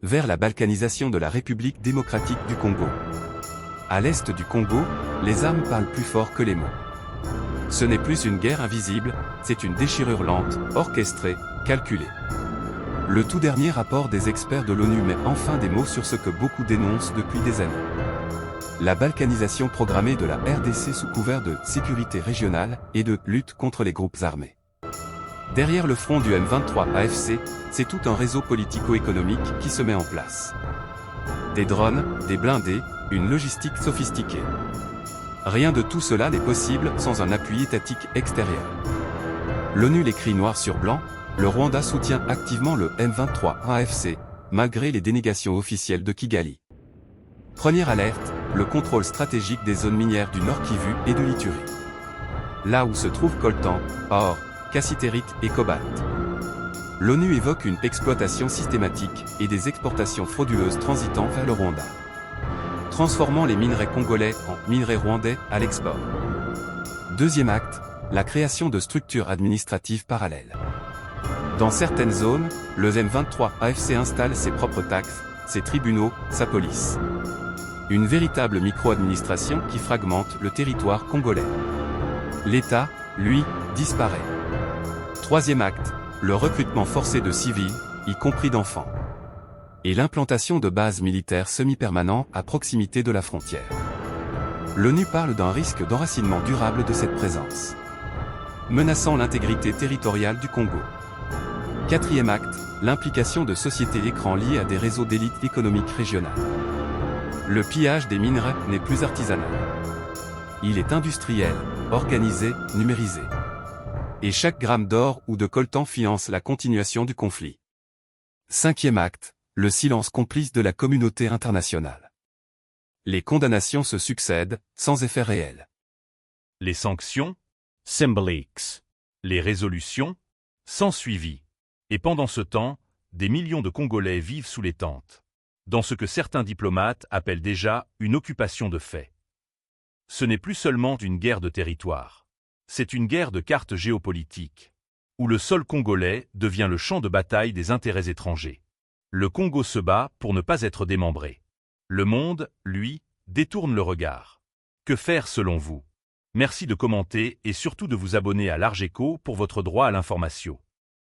vers la balkanisation de la République démocratique du Congo. À l'est du Congo, les armes parlent plus fort que les mots. Ce n'est plus une guerre invisible, c'est une déchirure lente, orchestrée, calculée. Le tout dernier rapport des experts de l'ONU met enfin des mots sur ce que beaucoup dénoncent depuis des années. La balkanisation programmée de la RDC sous couvert de sécurité régionale et de lutte contre les groupes armés. Derrière le front du M23 AFC, c'est tout un réseau politico-économique qui se met en place. Des drones, des blindés, une logistique sophistiquée. Rien de tout cela n'est possible sans un appui étatique extérieur. L'ONU l'écrit noir sur blanc, le Rwanda soutient activement le M23 AFC, malgré les dénégations officielles de Kigali. Première alerte, le contrôle stratégique des zones minières du Nord Kivu et de l'Ituri. Là où se trouvent coltan, or, cassitérite et cobalt. L'ONU évoque une exploitation systématique et des exportations frauduleuses transitant vers le Rwanda, transformant les minerais congolais en minerais rwandais à l'export. Deuxième acte, la création de structures administratives parallèles. Dans certaines zones, le M23 AFC installe ses propres taxes, ses tribunaux, sa police. Une véritable micro-administration qui fragmente le territoire congolais. L'État, lui, disparaît. Troisième acte, le recrutement forcé de civils, y compris d'enfants. Et l'implantation de bases militaires semi-permanentes à proximité de la frontière. L'ONU parle d'un risque d'enracinement durable de cette présence, menaçant l'intégrité territoriale du Congo. Quatrième acte, l'implication de sociétés écrans liées à des réseaux d'élite économique régionale. Le pillage des minerais n'est plus artisanal. Il est industriel, organisé, numérisé. Et chaque gramme d'or ou de coltan finance la continuation du conflit. Cinquième acte, le silence complice de la communauté internationale. Les condamnations se succèdent, sans effet réel. Les sanctions, symboliques. Les résolutions, sans suivi. Et pendant ce temps, des millions de Congolais vivent sous les tentes, dans ce que certains diplomates appellent déjà une occupation de fait. Ce n'est plus seulement une guerre de territoire. C'est une guerre de cartes géopolitiques, où le sol congolais devient le champ de bataille des intérêts étrangers. Le Congo se bat pour ne pas être démembré. Le monde, lui, détourne le regard. Que faire selon vous? Merci de commenter et surtout de vous abonner à Large Écho pour votre droit à l'information.